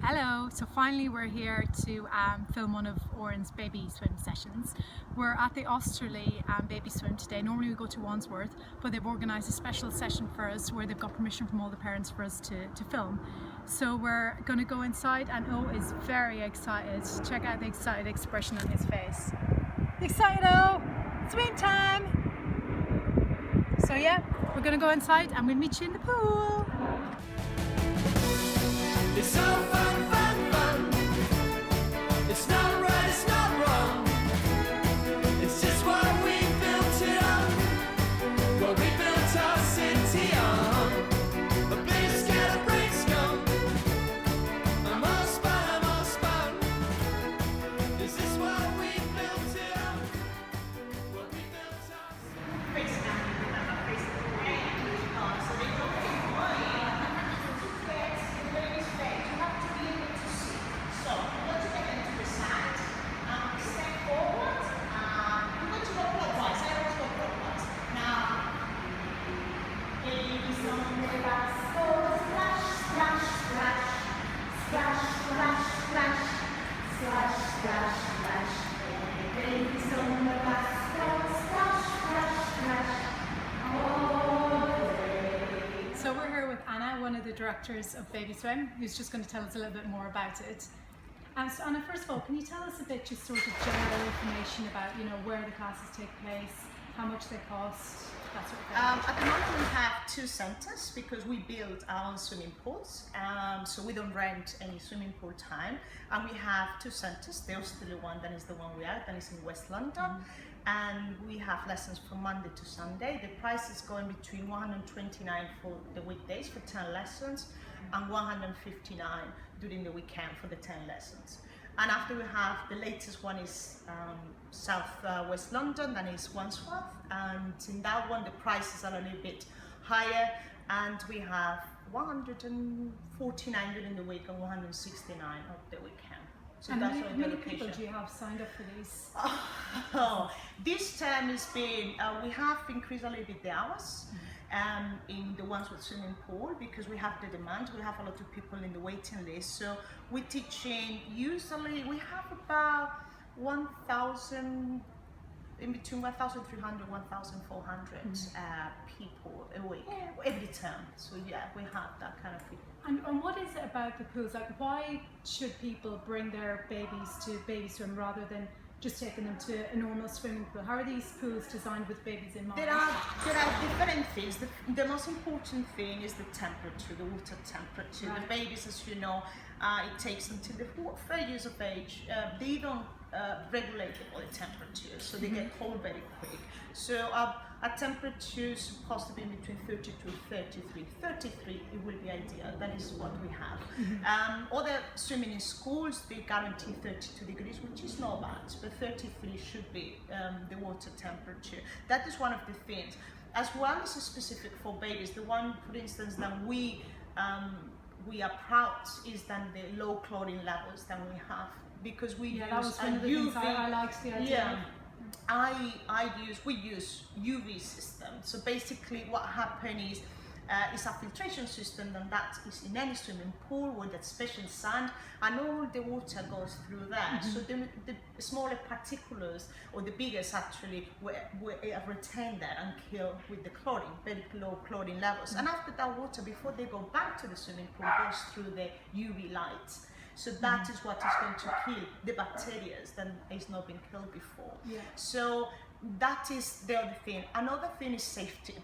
Hello, so finally we're here to film one of Odhran's baby swim sessions. We're at the Osterley baby swim today. Normally we go to Wandsworth, but they've organised a special session for us where they've got permission from all the parents for us to film. So we're going to go inside and O is very excited. Check out the excited expression on his face. Excited O! Swim time! So yeah, we're going to go inside and we'll meet you in the pool. It's so fun, fun, fun. It's not right, it's not wrong. It's just what we built it on. What we built our city on. A big scattered brainstorm. I'm all spun. Is this what we built it on? What we built our So we're here with Anna, one of the directors of Baby Swim, who's just going to tell us a little bit more about it. So Anna, first of all, can you tell us a bit, just sort of general information about, where the classes take place, how much they cost, that sort of thing? At the moment we have two centres because we build our own swimming pools, so we don't rent any swimming pool time, and we have two centres. The Osterley one, that is the one we are, that is in West London, and we have lessons from Monday to Sunday. The price is going between 129 for the weekdays for 10 lessons and 159 during the weekend for the 10 lessons. And after we have the latest one is South West London, that is Wandsworth, and in that one the prices are a little bit higher, and we have 149 during the week and 169 of the weekend. So and that's how many people do you have signed up for these? This term has been, we have increased a little bit the hours in the ones with swimming pool because we have the demand. We have a lot of people in the waiting list. So we're teaching, usually we have about 1,000, in between 1,300 1,400 people a week, every term. So yeah, we have that kind of people. And what is it about the pools? Like, why should people bring their babies to Baby Swim rather than just taking them to a normal swimming pool? How are these pools designed with babies in mind? There are different things. The most important thing is the temperature, the water temperature. Right. The babies, as you know, it takes until the 4 years of age. They don't regulate the body temperature, so they get cold very quick. So a temperature is supposed to be between 32 to 33. 33 it will be ideal. That is what we have. Other swimming in schools, they guarantee 32 degrees, which is not bad, but 33 should be the water temperature. That is one of the things. As well as specific for babies, the one, for instance, that we are proud is then the low chlorine levels that we have, because we use that was one of the things I liked the idea. We use UV system. So basically what happens is a filtration system, and that is in any swimming pool with that special sand, and all the water goes through there. So the smaller particulates, or the biggest actually, will retain there and kill with the chlorine, very low chlorine levels. And after that water, before they go back to the swimming pool, goes through the UV light. So that is what is going to kill the bacteria that has not been killed before. Yeah. So that is the other thing. Another thing is safety.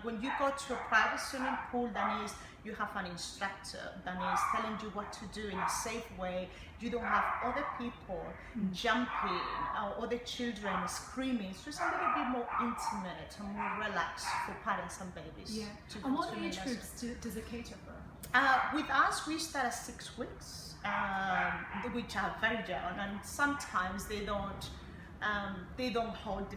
When you go to a private swimming pool, that is, you have an instructor that is telling you what to do in a safe way. You don't have other people jumping or other children screaming. It's just a little bit more intimate and more relaxed for parents and babies. Yeah. And what age groups does it cater for? With us, we start at 6 weeks, which are very young, and sometimes they don't hold the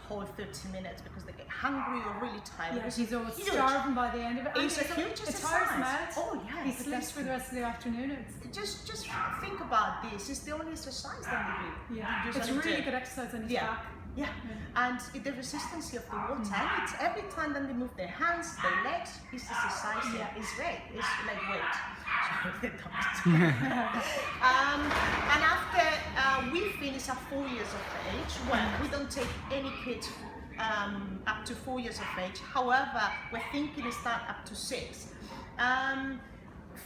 whole 30 minutes because they get hungry or really tired. Yeah, he's always starving by the end of it. It's a huge exercise. It tires him out. Oh yeah. He sleeps for the rest of the afternoon. Just think about this. It's the only exercise that we do. Yeah, it's really good exercise on his back. Yeah, and the resistance of the water, and it's every time that they move their hands, their legs, it's exercising. Yeah. It's weight. It's like weight. And after we finish at 4 years of age, well, we don't take any kids up to 4 years of age. However, we're thinking to start up to 6.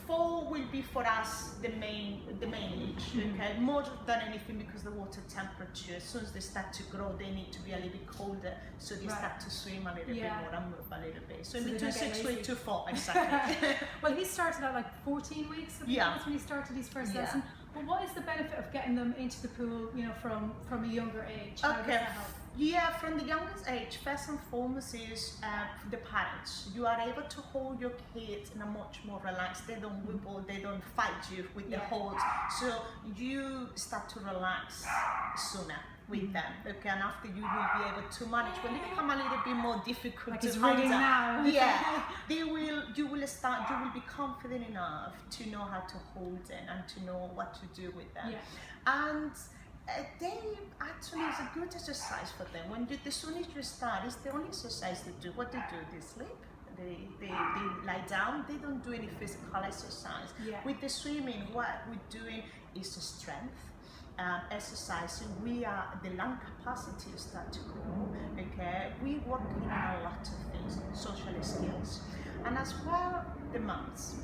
4 will be for us the main age, okay? More than anything because the water temperature, as soon as they start to grow, they need to be a little bit colder, so they start to swim a little bit more and move a little bit. So in between 6 weeks to 4, exactly. Well, he started at like 14 weeks, I think that was when he started his first lesson. But what is the benefit of getting them into the pool, you know, from a younger age? How does that help? Yeah, from the youngest age, first and foremost is the parents. You are able to hold your kids in a much more relaxed, they don't wibble, they don't fight you with the holds. So you start to relax sooner with them, okay, and after you will be able to manage. When they become a little bit more difficult like to it's handle, ringing now. you will be confident enough to know how to hold them and to know what to do with them. And they actually is a good exercise for them. When the soon as you start, it's the only exercise they do. What they do, they sleep, they lie down, they don't do any physical exercise. With the swimming, what we're doing is the strength exercising. The lung capacity start to grow, okay? We working on a lot of things, social skills, and as well the moms.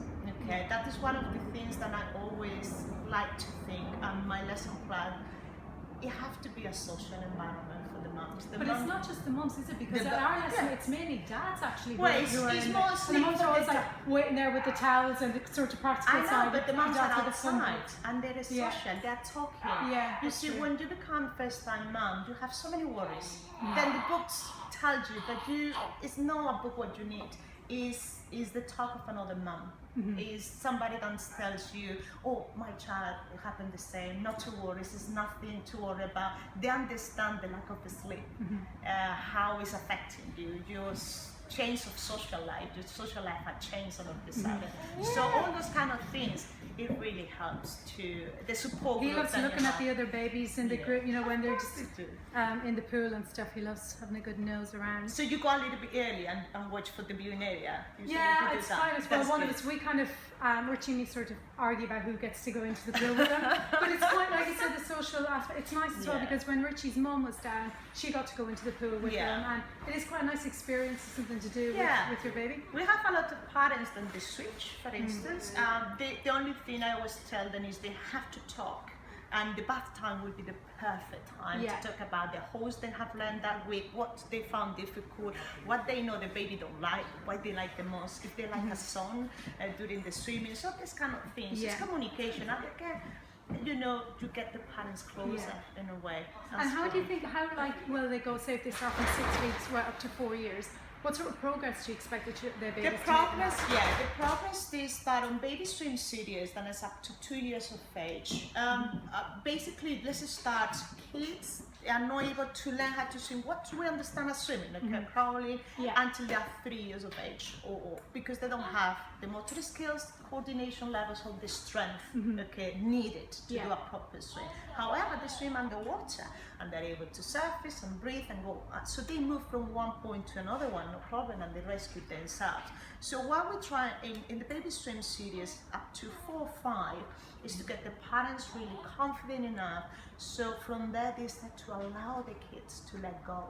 Okay, that is one of the things that I always like to think my lesson plan. It have to be a social environment for the moms. But it's not just the mums, is it? Because at our lesson, it's mainly dads actually who are in there. Mostly the mums are always like waiting there with the towels and the sort of practical side. But the moms are outside and they're social, they're talking. You see, when you become first-time mom, you have so many worries. Then the books tell you that it's not a book what you need. Is the talk of another mom. Is somebody that tells you, oh, my child, it happened the same, not to worry, there's nothing to worry about. They understand the lack of sleep, how it's affecting you, your change of social life, your social life had changed all of a sudden. So all those kind of things, it really helps to the support group. He loves looking at the other babies in the group, you know, when they're just in the pool and stuff. He loves having a good nose around. So you go a little bit early and watch for the viewing area? It's fine as well. One of us, we kind of, Richy and me sort of argue about who gets to go into the pool with them. But it's quite, like you said, the social aspect. It's nice as well because when Richy's mum was down, she got to go into the pool with them. And it is quite a nice experience, something to do with your baby. We have a lot of parents that they switch, for instance. The only thing I always tell them is they have to talk. And the bath time will be the perfect time to talk about the holes they have learned that week, what they found difficult, what they know the baby don't like, what they like the most, if they like a song during the swimming, so this kind of things. It's communication. And again, you know, you get the parents closer in a way. And how do you think, will they go, say if they start from 6 weeks right up to 4 years, what sort of progress do you expect that their babies to make? The progress is that on baby swim series, then it's up to 2 years of age. Basically, let's start kids are not able to learn how to swim. What do we understand as swimming? Okay, crawling until they are 3 years of age, or because they don't have the motor skills, coordination levels, or the strength needed to do a proper swim. However, they swim underwater and they're able to surface and breathe and go. So they move from one point to another one, no problem, and they rescue themselves. So what we try in the baby swim series up to 4 or 5 is to get the parents really confident enough. So from there they start to allow the kids to let go,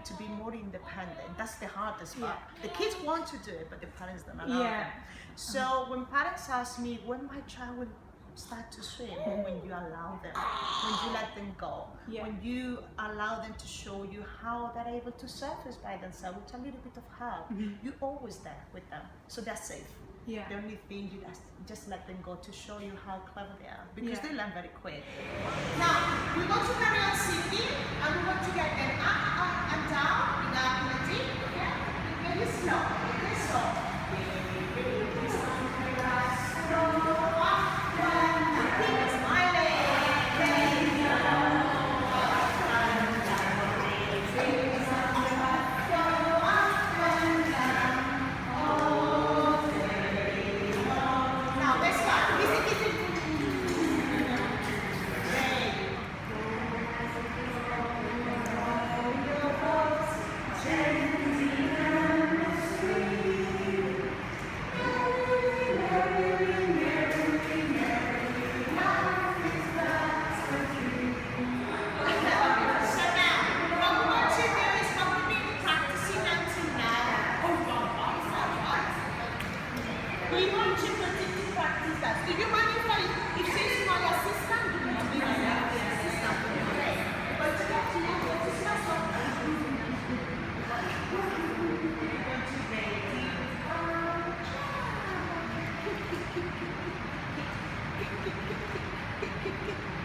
to be more independent. That's the hardest part. The kids want to do it, but the parents don't allow them. So when parents ask me, when my child will start to swim, when you allow them, when you let them go, when you allow them to show you how they're able to surface by themselves with a little bit of help, you're always there with them, so they're safe. The only thing you just let them go to show you how clever they are, because they learn very quick. Now we're going to carry on singing, and we're going to get them up and down in a deep, very slow, very slow. assistant. Do you mind if she's my assistant? You need to be my assistant for the day. But to get to know what is my son.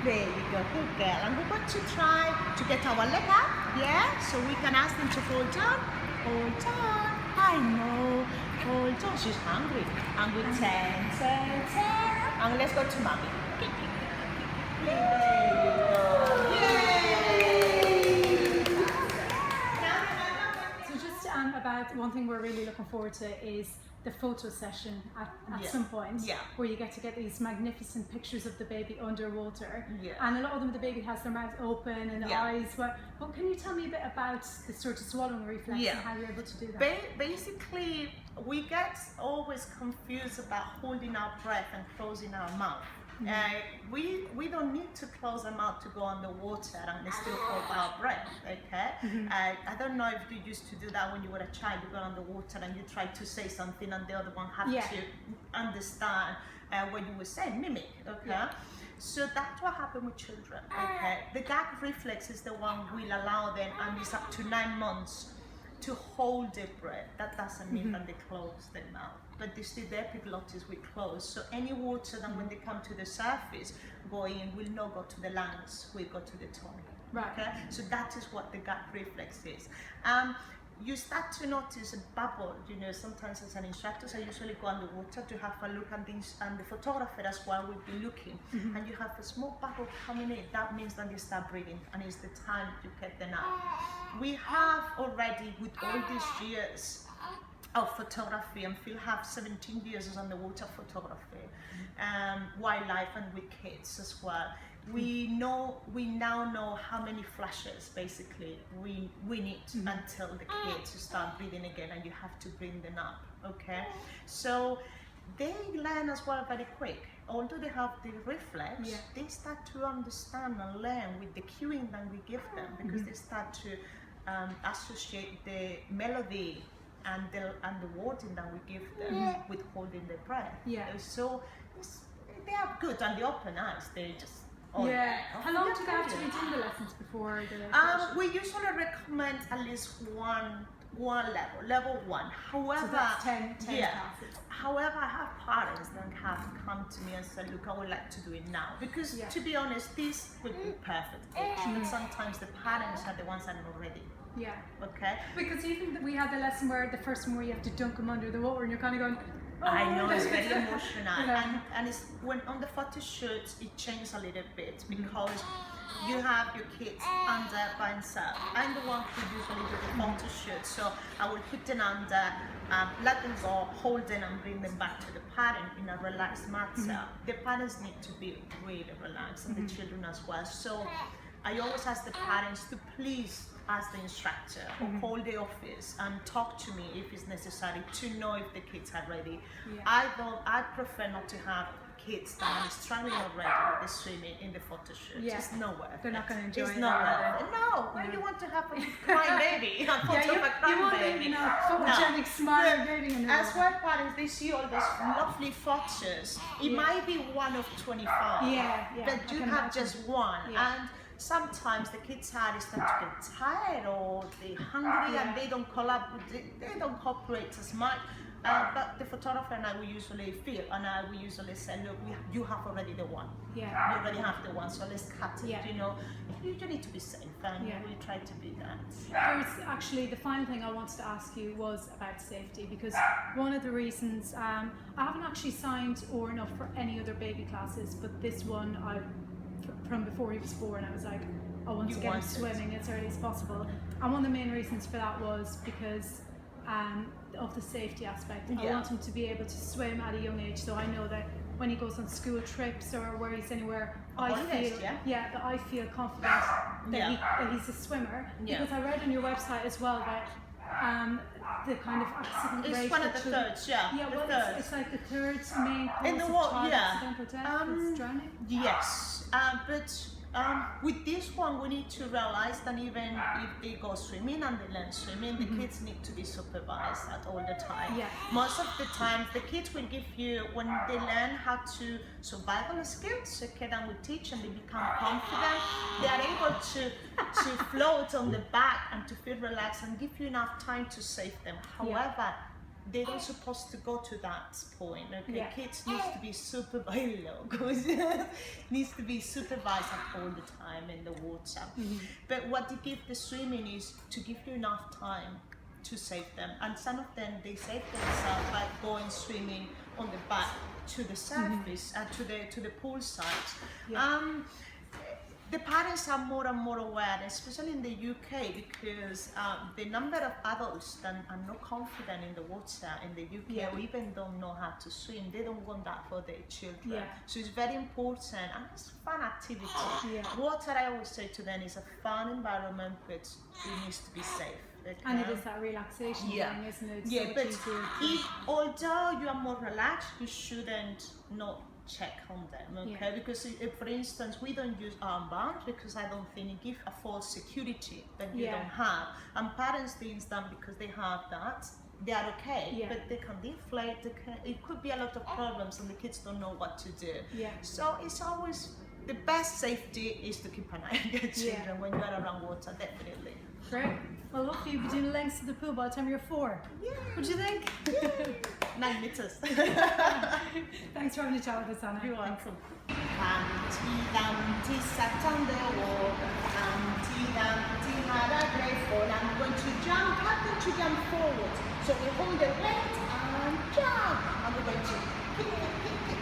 There you go, good girl. And we're going to try to get our leg up, yeah? So we can ask them to hold on. Hold on. I know. Hold on. She's hungry. And we 10. And let's go to mommy. There you go. Yay! So just about one thing we're really looking forward to is the photo session at some point, where you get to get these magnificent pictures of the baby underwater, and a lot of them the baby has their mouth open and the eyes. But can you tell me a bit about the sort of swallowing reflex and how you're able to do that? Basically, we get always confused about holding our breath and closing our mouth. We don't need to close our mouth to go underwater and still hold our breath, okay? I don't know if you used to do that when you were a child. You go underwater and you try to say something and the other one has to understand what you were saying, mimic, okay? So that's what happened with children, okay? The gag reflex is the one will allow them, and it's up to 9 months, to hold their breath. That doesn't mean that they close their mouth, but they still their epiglottis will close. So any water that when they come to the surface going will not go to the lungs, will go to the tummy. Right. Okay. So that is what the gut reflex is. You start to notice a bubble. You know, sometimes as an instructor, I usually go underwater to have a look at things, and the photographer as well will be looking. And you have a small bubble coming in. That means that you start breathing, and it's the time to get them out. We have already, with all these years of photography, and Phil have 17 years as underwater photography, wildlife, and with kids as well. We now know how many flashes basically we need until the kids start breathing again, and you have to bring them up, okay? So they learn as well very quick. Although they have the reflex, they start to understand and learn with the cueing that we give them, because they start to associate the melody and the wording that we give them with holding their breath. So they are good, and the open eyes, they just how long do they actually do the lessons before the we usually recommend at least one level 1. However, so that's 10 classes. However, I have parents that have come to me and said, look, I would like to do it now, because to be honest, this would be perfect. But sometimes the parents are the ones that are not ready. Okay. Because even we had the lesson where the first one where you have to dunk them under the water, and you're kind of going, I know, it's very emotional. And it's when on the photo shoots, it changes a little bit, because you have your kids under by themselves. I'm the one who usually do the photo shoot, so I will put them under, let them go, hold them, and bring them back to the parent in a relaxed manner. The parents need to be really relaxed, and the children as well. So I always ask the parents to please ask the instructor or call the office and talk to me if it's necessary to know if the kids are ready. I prefer not to have kids that are struggling already with the swimming in the photo shoot. It's not worth it. They're not going to enjoy it. It's not worth it. No, you want to have a crying baby. A photo of a crying baby. You want photogenic, smiling baby. As well, parents, they see all those lovely photos. It might be one of 25, but you have just one. And sometimes the kids are start to get tired, or they're hungry, and they don't cooperate as much. But the photographer and I will usually feel, and I will usually say, look, you have already the one. You already have the one, so let's cut it. You know, you need to be safe, and we try to be that. There's actually the final thing I wanted to ask you was about safety, because one of the reasons I haven't actually signed Odhran up for any other baby classes, but this one from before he was born, I was like, I want to get him swimming as early as possible. And one of the main reasons for that was because of the safety aspect. I want him to be able to swim at a young age, so I know that when he goes on school trips or where he's anywhere, I feel confident that he's a swimmer. Because I read on your website as well that the kind of accident rate. It's one of the thirds, it's like the third main cause in the of water, child accidental death is drowning. Yes, but With this one, we need to realize that even if they go swimming and they learn swimming, the kids need to be supervised at all the time. Yeah. Most of the time, the kids will give you, when they learn how to survival skills, okay, then we teach and they become confident, they are able to float on the back and to feel relaxed and give you enough time to save them. However, they don't supposed to go to that point. Okay, Yeah. kids needs to be supervised. Needs to be supervised all the time in the water. But what they give the swimming is to give you enough time to save them. And some of them they save themselves by going swimming on the back to the surface and to the pool side. Yeah. The parents are more and more aware, especially in the UK, because the number of adults that are not confident in the water in the UK, or even don't know how to swim, they don't want that for their children. Yeah. So it's very important, and it's a fun activity. Yeah. Water, I always say to them, is a fun environment, but it needs to be safe. Okay? And it is that relaxation thing, isn't it? Yeah, So but much easier. if, although you are more relaxed, you shouldn't not check on them, okay? Because if, for instance, we don't use armbands because I don't think it gives a false security that you don't have. And parents think that because they have that, they are okay, but they can deflate, it could be a lot of problems and the kids don't know what to do. So it's always, the best safety is to keep an eye on your children when you are around water, definitely. Great. Well, hopefully you'll be doing the lengths of the pool by the time you're 4. Yeah. What do you think? 9 meters. Thanks for having a chat with us, Anna. You're welcome. Humpty Dumpty sat on the wall. Humpty Dumpty had a great fall. I'm going to jump, I'm going to jump forward. So we hold the weight and jump. And we're going to kick.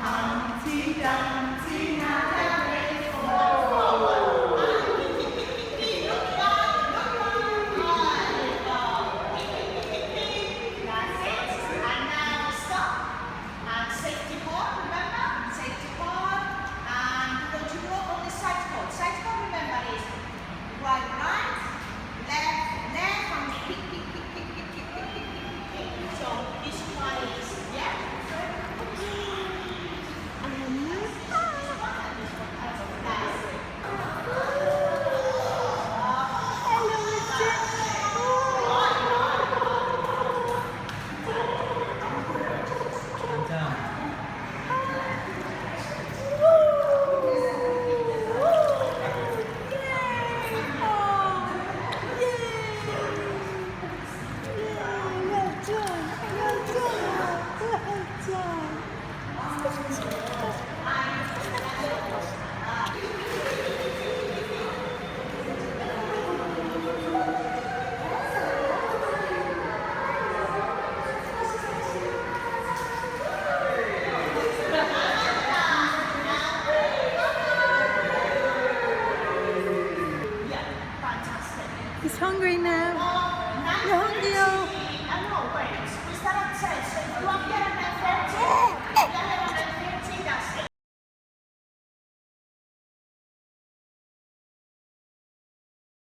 Humpty Dumpty had a